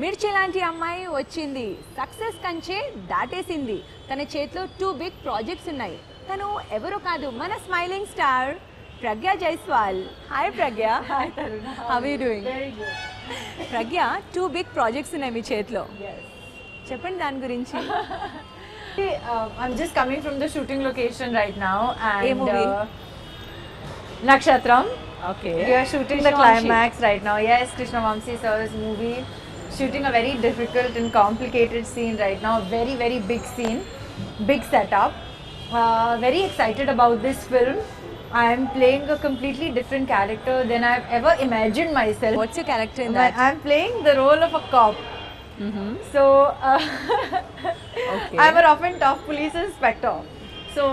మిర్చి లాంటి అమ్మాయి వచ్చింది, సక్సెస్ కంచే దాటేసింది, తన చేతిలో 2 బిగ్ ప్రాజెక్ట్స్ ఉన్నాయి. తను ఎవరో కాదు, మన smiling star Pragya Jaiswal. Hi Pragya. Hi Taruna. How are you doing? Very good. Pragya 2 big projects ఉన్నాయి మీ చేతిలో, Yes. చెప్పండి దాని గురించి. I'm just coming from the shooting location right now Hey, and movie? Nakshatram. Okay, We are shooting the climax right now. Yes, Krishna Vamsi sir's movie. Shooting a very difficult and complicated scene right now. Very, very big scene. Big setup. Very excited about this film. I am playing a completely different character than I've ever imagined myself. What's your character in that? I'm playing the role of a cop. So, Okay. I'm a rough and tough police inspector. So,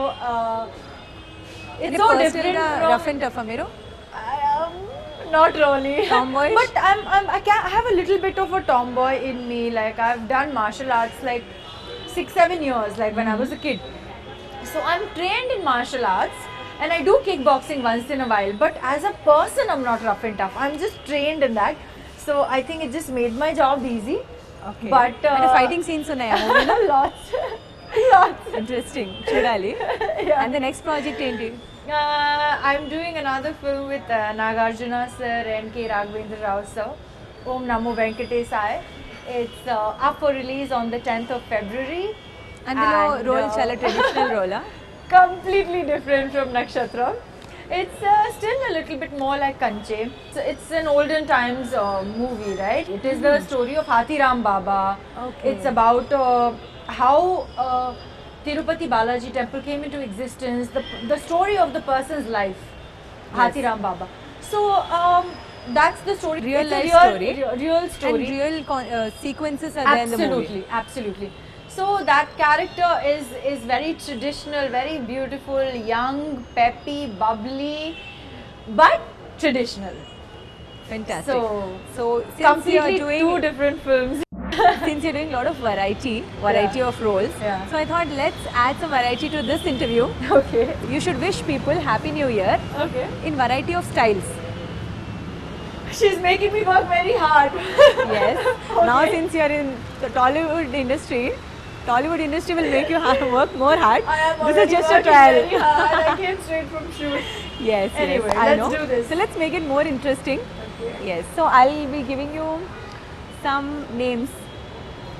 it's so different from... rough and tough మీరు? Um, not really. Tomboyish? But I have a little bit of a tomboy in me. Like, I've done martial arts like 6-7 years, like when I was a kid. So I'm trained in martial arts and I do kickboxing once in a while. But as a person, I'm not rough and tough. I'm just trained in that. So I think it just made my job easy. Okay, But అంటే fighting scenes ఉన్నాయా మూవీలో? lots, lots. Interesting, చూడాలి. Yeah. And the next project ఏంటి? I'm doing another film with Nagarjuna sir and K. Raghavendra Rao sir. Om Namo Venkatesaya. It's up for release on the 10th of February. అందులో And, role చాలా traditional రోలా? completely different from Nakshatra. It's still a little bit more like Kanche. So it's an olden times movie, right? It is the story of Hathiram Baba. Okay. It's about how Tirupati Balaji temple came into existence, the story of the person's life, Hathiram Baba. So that's the story. Real It's a life story. Real story. And real sequences are there in the movie. Absolutely, absolutely. So that character is very traditional, very beautiful, young, peppy, bubbly, but traditional. Fantastic. So since you are completely doing two different films. since you're doing a lot of variety Yeah. of roles, Yeah. so I thought let's add some variety to this interview. Okay. You should wish people Happy New Year Okay. in variety of styles. She's making me work very hard. Yes. Okay. Now since you're in the Tollywood industry will make you work more hard. I am This is already just a working trial. very hard. I came straight from shoot. Yes. Anyway, yes, I let's know. do this. So let's make it more interesting. Okay. Yes. So I'll be giving you some names.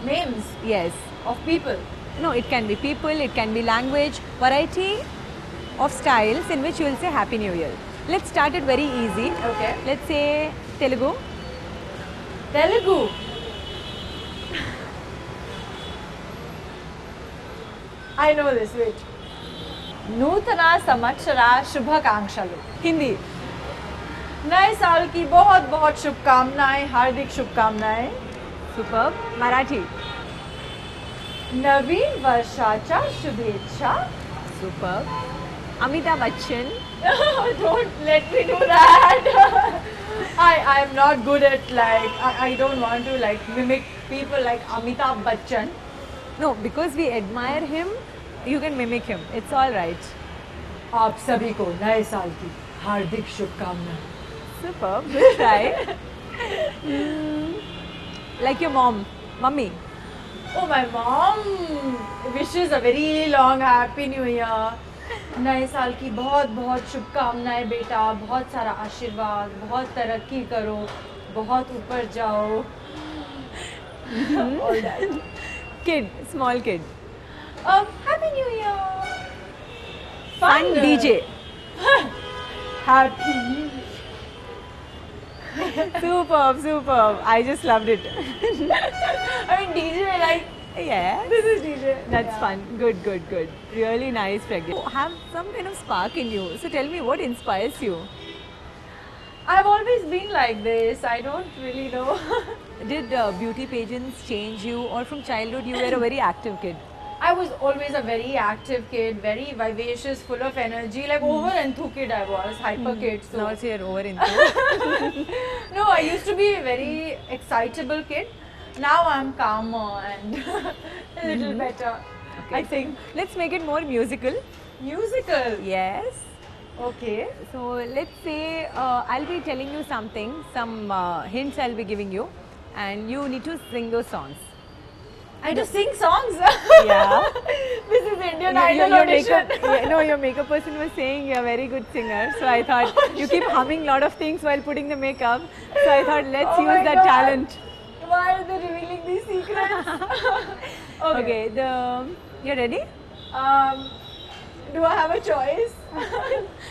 Names Yes. of people. No, it can be people, it can be language, variety of styles in which you will say Happy New Year. Let's start it very easy. Okay. Let's say Telugu. Telugu. I know this, wait. नूतना संवत्सरा शुभकांक्षलु. Hindi. नए साल की बहुत बहुत शुभकामनाएं, हार्दिक शुभकामनाएं. Superb. Marathi. नवीन वर्षाच्या शुभेच्छा. Superb. Amitabh Bachchan. Don't let me do that. I am not good at like I don't want to like mimic people like Amitabh Bachchan. No, because we admire him, you can mimic him. It's all right. आप सभी को नए साल की हार्दिक शुभकामनाएं. Superb. Good try. Like your mom. Mummy. Oh, my mom wishes a very long happy new year. नए साल की बहुत बहुत शुभकामनाएं बेटा, बहुत सारा आशीर्वाद, बहुत तरक्की करो, बहुत ऊपर जाओ. All that. Kid. Small kid. Happy New Year. Fun DJ. Happy New Year. Superb. Superb. I just loved it. I mean DJ like Yeah. this is DJ. That's Yeah. fun. Good, good, good. Really nice, Pragya. You have some kind of spark in you. So tell me, what inspires you? I've always been like this. I don't really know. Did beauty pageants change you, or from childhood you were a very active kid? I was always a very active kid, very vivacious, full of energy, like over enthu kid I was, hyper kid. So Now you're over into. no, I used to be a very excitable kid. Now I'm calmer and a little better. Okay. I think. Let's make it more musical. Musical. Yes. Okay. So let's say I'll be telling you something, some hints I'll be giving you. and you need to sing those songs. I have to sing songs. Yeah. This is Indian Your- Idol your audition. makeup, yeah, no, your makeup person was saying you're a very good singer. So I thought you keep humming lot of things while putting the makeup. So I thought let's Oh my use that God. talent. Why are they revealing these secrets? Okay, you're ready? Do I have a choice?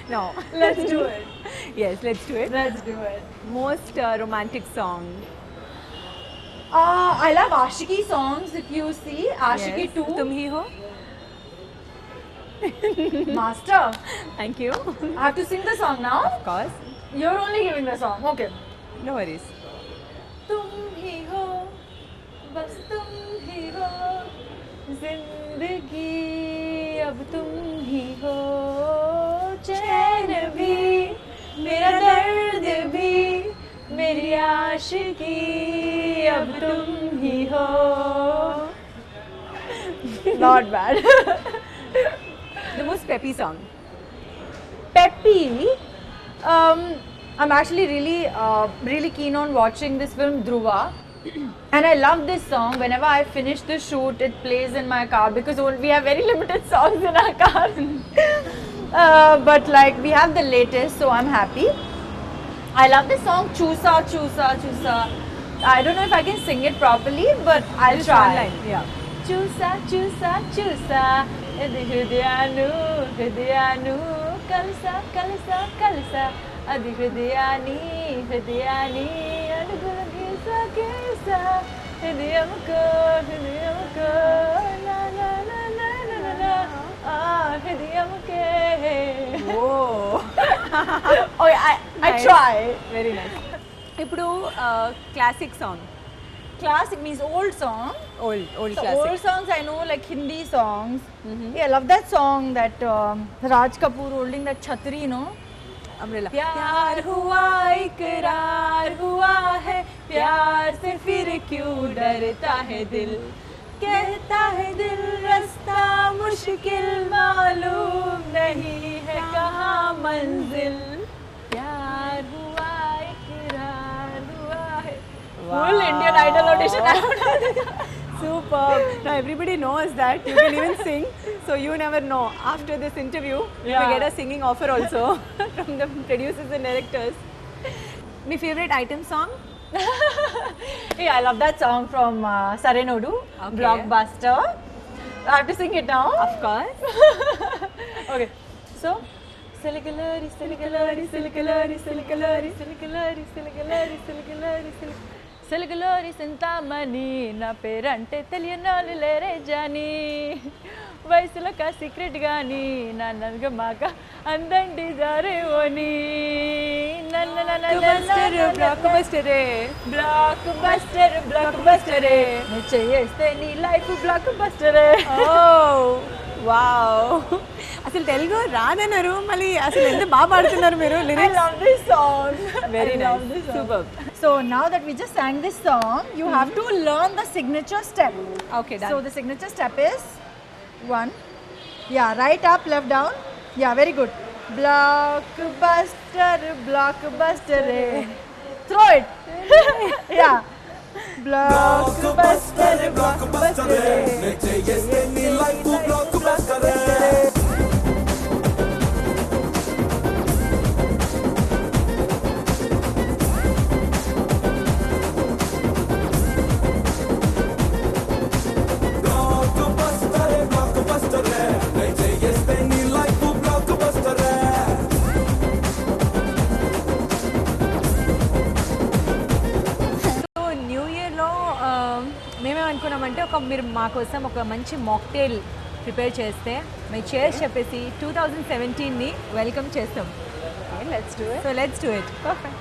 No. Let's do it. Yes, let's do it. Let's do it. Most romantic song. I love Ashiki songs. If you see Ashiki Yes. 2, तुम ही हो. Master. Thank you. I have to sing the song now. Of course. You're only giving the song. Okay. No worries. तुम ही हो, बस तुम ही हो, जिंदगी अब तुम ही हो, चैन भी, मेरा दर्द भी, मेरी आशिकी अब तुम ही हो. Not bad. The most peppy song. Peppy. I'm actually really keen on watching this film Dhruva, and I love this song. Whenever I finish the shoot, it plays in my car because we have very limited songs in our car. But like we have the latest, so I'm happy. I love this song Chusa Chusa Chusa. I don't know if I can sing it properly, but I'll Just try. one line. Yeah. Chusa Chusa Chusa, hridayanu hridayanu, kalsa kalsa kalsa, adi hridayani hridayani, anugula gisa gisa, hridayamko la la la la la la la, hridayamke. Whoa. Oh, I Nice. try. Very nice. ఇప్పుడు classic song. Classic means old song. Old So classic. old songs I know, like Hindi songs. Yeah, I love that song that Raj Kapoor holding that chhatri, you know. Umbrella. प्यार हुआ इकरार हुआ है, प्यार से फिर क्यों डरता है दिल, कहता है दिल रास्ता मुश्किल मालूम नहीं है कहाँ मंजिल, प्यार हुआ इकरार हुआ है. Full Indian Idol audition. Superb. Now everybody knows that you can even sing. So you never know. After this interview, you Yeah. get a singing offer also from the producers and directors. My favorite item song? Yeah, I love that song from Sarenodu, Okay. Blockbuster. I have to sing it now. Of course. Okay, so Siligalari, Siligalari, Siligalari, Siligalari, Siligalari, Siligalari, Siligalari, Siligalari, Sintamani, na perante తెలియనాలు లేరే జాని, వయసులో కా secret గాని, నా నల్గమాక అందండి జారే ఓని, Blockbuster. Blockbuster బ్లాక్బస్టరే, నే చేస్తే నీ లైఫ్ బ్లాక్బస్టరే. Oh, wow. అసలు తెలుగు రాదన్నారు, మళ్ళీ అసలు ఎంత బాగా పాడుతున్నారు మీరు I lyrics. love this song. Very I nice. love this song. Superb. So now that we just sang this song, you have to learn the signature step. Okay, done. So the signature step is 1. Yeah, right up, left down. Yeah, very good. Blockbuster, blockbuster. Throw it. Yeah. Blockbuster, blockbuster. So new ఇయర్లో మేమేమనుకున్నామంటే మీరు మా కోసం ఒక మంచి mocktail prepare చేస్తే మేము చేసి చెప్పేసి 2017ని వెల్కమ్ చేస్తాం. Let's do it. So let's do it. Perfect.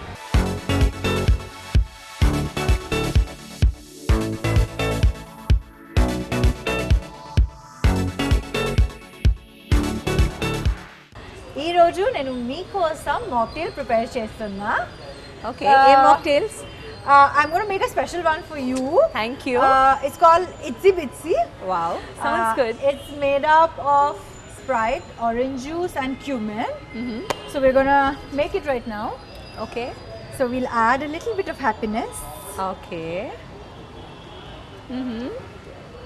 ఈరోజు నేను మీకోసం మాక్టైల్ ప్రిపేర్ చేస్తున్నా. Okay, A mocktails? I'm going to make a special one for you. Thank you. It's called Itsy Bitsy. Wow, sounds good. It's made up of Sprite, orange juice and cumin. So we're going to make it right now. Okay. So we'll add a little bit of happiness. Okay. Mm-hmm.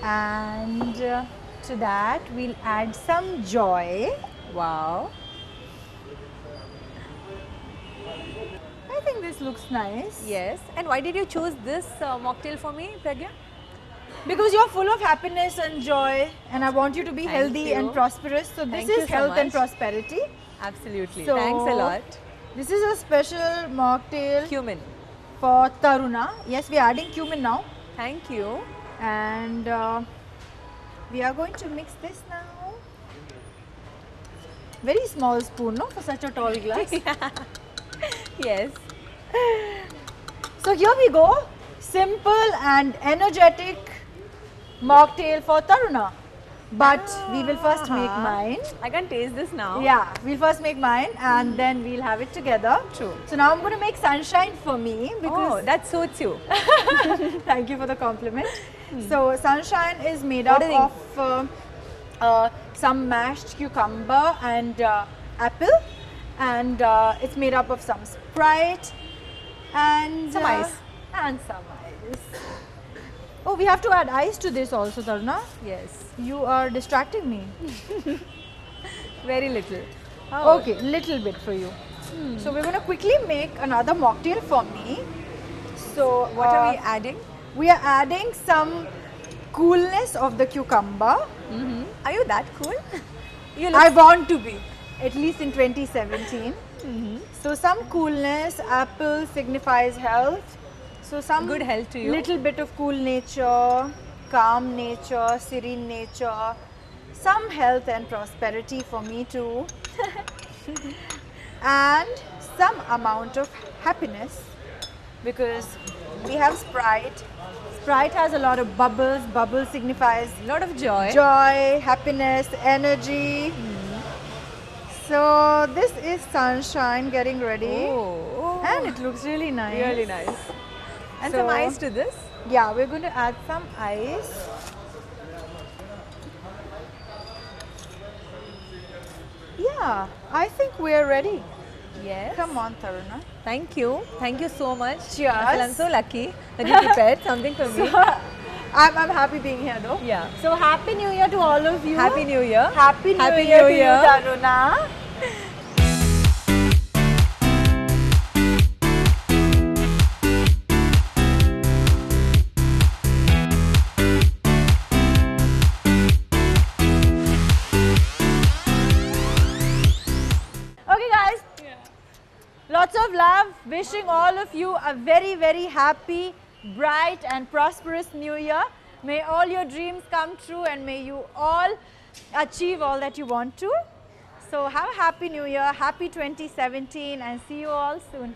And to that we'll add some joy. Wow. I think this looks nice. Yes. And why did you choose this mocktail for me, Pragya? Because you're full of happiness and joy, and I want you to be Thank healthy and you. prosperous. So Thank this you is so health and much. prosperity. Absolutely. So- Thanks a lot. This is a special mocktail Cumin. for Taruna. Yes, we are adding cumin now, Thank you. and we are going to mix this now. Very small spoon, no, for such a tall glass. Yes. So here we go. Simple and energetic mocktail for Taruna. But we will first make mine. I can taste this now. Yeah, we'll first make mine and then we'll have it together. True. So now I'm going to make sunshine for me Oh, because that suits you. thank you for the compliment. So sunshine is made What up are of some mashed cucumber and apple, and it's made up of some Sprite and Some ice. And some ice. Oh, we have to add ice to this also, Taruna. Yes. You are distracting me. Very little. Oh. Okay, little bit for you. So we're going to quickly make another mocktail for me. So What are we adding? We are adding some coolness of the cucumber. Mm-hmm. Are you that cool? You I want to be, at least in 2017. Mm-hmm. So some coolness, apple signifies health. So some Good health to you. Little bit of cool nature, calm nature, serene nature. Some health and prosperity for me too. And some amount of happiness because we have Sprite. Sprite has a lot of bubbles. Bubbles signifies A lot of joy. joy, happiness, energy. So this is sunshine getting ready, Oh. and it looks really nice. Really nice. And So- some ice to this. Yeah, we're going to add some ice. Yeah, I think we're ready. Yes. Come on, Taruna. Thank you. Thank you so much. Cheers. Well, I'm so lucky that you prepared something for me. I'm happy being here though. Yeah. So happy New Year to all of you. Happy New Year. Happy New Happy Year New to you, Year. Taruna. Okay, guys. Lots of love. Wishing all of you a very, very happy, bright, and prosperous new year. May all your dreams come true and may you all achieve all that you want to. So, have a happy new year, happy 2017, and see you all soon.